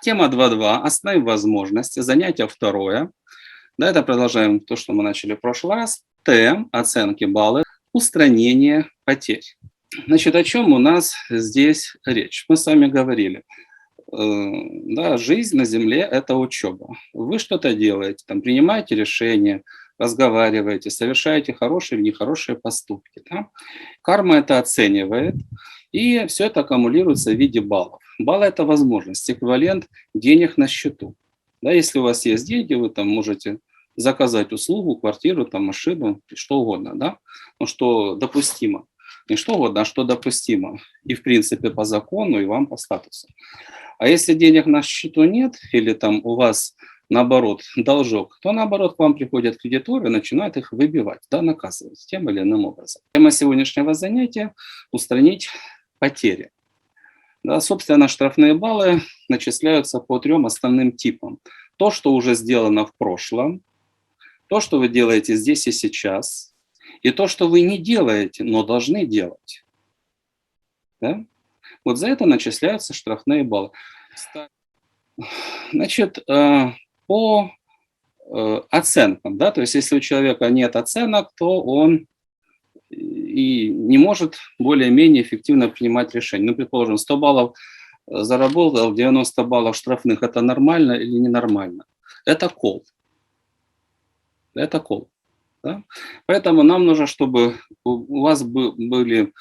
Тема 2.2. Основные возможности. Занятие второе. Да, это продолжаем то, что мы начали в прошлый раз. Т. Оценки баллы. Устранение потерь. Значит, о чем у нас здесь речь? Мы с вами говорили. Да, жизнь на Земле – это учеба. Вы что-то делаете, там, принимаете решения, разговариваете, совершаете хорошие или нехорошие поступки. Да? Карма это оценивает, и все это аккумулируется в виде баллов. Баллы – это возможность, эквивалент денег на счету. Да, если у вас есть деньги, вы там можете заказать услугу, квартиру, там, машину, что угодно, да? Ну, что допустимо. Не что угодно, а что допустимо. И, в принципе, по закону, и вам по статусу. А если денег на счету нет, или там у вас, наоборот, должок, то, наоборот, к вам приходят кредиторы и начинают их выбивать, да, наказывать тем или иным образом. Тема сегодняшнего занятия – устранить потери. Да, собственно, штрафные баллы начисляются по 3 основным типам. То, что уже сделано в прошлом, то, что вы делаете здесь и сейчас, и то, что вы не делаете, но должны делать. Да? Вот за это начисляются штрафные баллы. Значит, по оценкам, да, то есть если у человека нет оценок, то он и не может более-менее эффективно принимать решения. Ну, предположим, 100 баллов заработал, 90 баллов штрафных – это нормально или ненормально? Это кол. Это кол. Да? Поэтому нам нужно, чтобы у вас были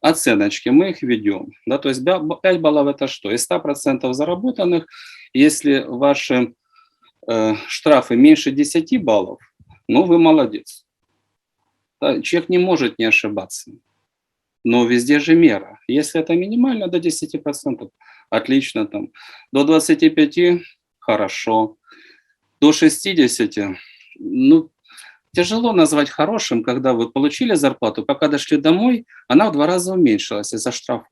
оценочки, мы их ведем. Да? То есть 5 баллов – это что? Из 100% заработанных, если ваши штрафы меньше 10 баллов, ну, вы молодец. Да? Человек не может не ошибаться. Но везде же мера. Если это минимально до 10%, отлично. Там. До 25% хорошо. До 60%, ну, тяжело назвать хорошим, когда вы получили зарплату, пока дошли домой, она в 2 раза уменьшилась из-за штрафа.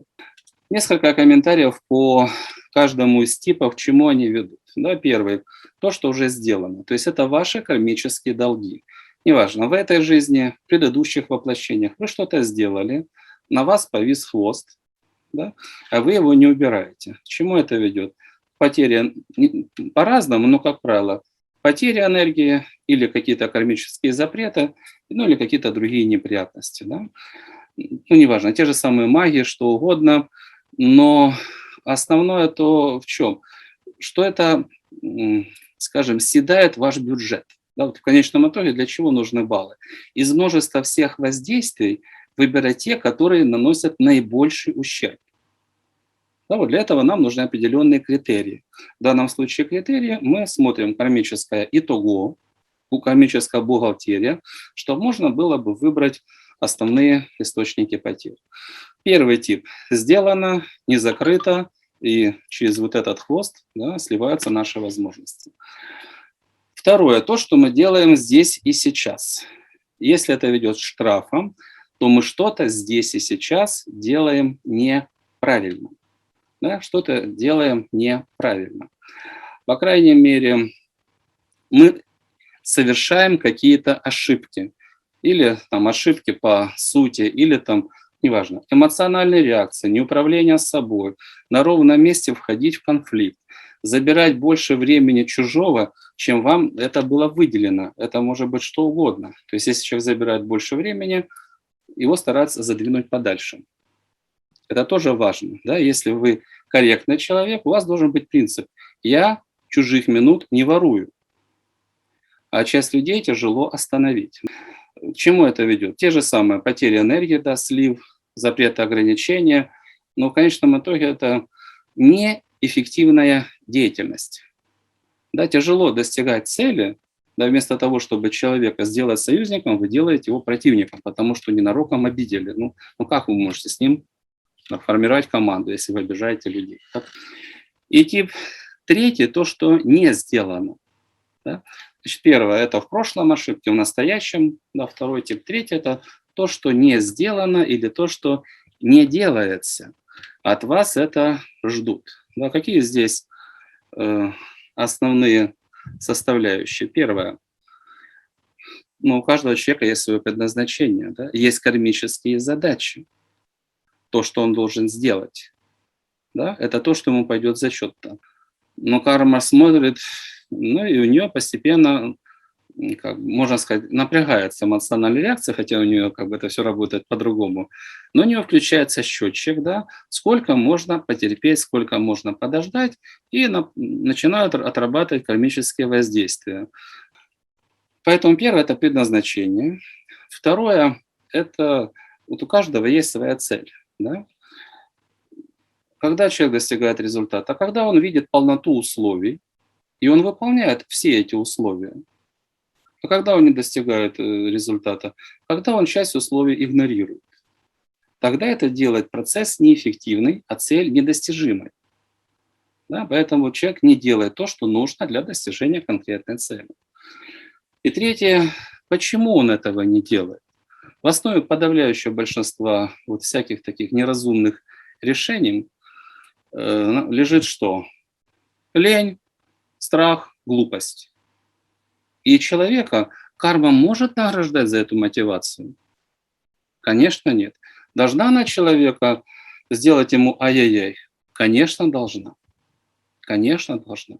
Несколько комментариев по каждому из типов, к чему они ведут. Да, первый – то, что уже сделано. То есть это ваши кармические долги. Неважно, в этой жизни, в предыдущих воплощениях вы что-то сделали, на вас повис хвост, да, а вы его не убираете. К чему это ведет? Потеря по-разному, но, как правило, потеря энергии или какие-то кармические запреты, ну или какие-то другие неприятности. Да? Ну, неважно, те же самые магии, что угодно, но основное то в чем? Что это, скажем, съедает ваш бюджет. Да, вот в конечном итоге для чего нужны баллы? Из множества всех воздействий выбирать те, которые наносят наибольший ущерб. Да, вот для этого нам нужны определенные критерии. В данном случае критерии мы смотрим кармическое итого, кармическая бухгалтерия, чтобы можно было бы выбрать основные источники потерь. Первый тип – сделано, не закрыто, и через вот этот хвост, да, сливаются наши возможности. Второе – то, что мы делаем здесь и сейчас. Если это ведет к штрафам, то мы что-то здесь и сейчас делаем неправильно. Да, что-то делаем неправильно. По крайней мере, мы совершаем какие-то ошибки. Или там ошибки по сути, или там, неважно, эмоциональные реакции, неуправление собой, на ровном месте входить в конфликт, забирать больше времени чужого, чем вам это было выделено. Это может быть что угодно. То есть если человек забирает больше времени, его стараться задвинуть подальше. Это тоже важно. Да? Если вы корректный человек, у вас должен быть принцип: я чужих минут не ворую. А часть людей тяжело остановить. К чему это ведет? Те же самые потери энергии, да, слив, запреты, ограничения. Но в конечном итоге это неэффективная деятельность. Да, тяжело достигать цели, да, вместо того, чтобы человека сделать союзником, вы делаете его противником, потому что ненароком обидели. Ну как вы можете с ним формировать команду, если вы обижаете людей? Так? И тип третий – то, что не сделано. Да? Значит, первое – это в прошлом ошибки, в настоящем. Да, второй тип. Третий – это то, что не сделано или то, что не делается. От вас это ждут. Да, какие здесь основные составляющие? Первое. У каждого человека есть свое предназначение. Да? Есть кармические задачи. То, что он должен сделать. Да? Это то, что ему пойдет зачет. но карма смотрит, ну и у нее постепенно, как можно сказать, напрягается эмоциональная реакция, хотя у нее как бы это все работает по-другому. Но у нее включается счетчик, да, сколько можно потерпеть, сколько можно подождать, и начинают отрабатывать кармические воздействия. Поэтому первое – это предназначение. Второе – это вот у каждого есть своя цель. Да? Когда человек достигает результата? Когда он видит полноту условий, и он выполняет все эти условия. А когда он не достигает результата? Когда он часть условий игнорирует. Тогда это делает процесс неэффективный, а цель недостижимой. Да? Поэтому человек не делает то, что нужно для достижения конкретной цели. И третье, почему он этого не делает? В основе подавляющего большинства вот всяких таких неразумных решений лежит что? Лень, страх, глупость. И человека карма может награждать за эту мотивацию? Конечно, нет. Должна она человека сделать ему ай-яй-яй? Конечно, должна. Конечно, должна.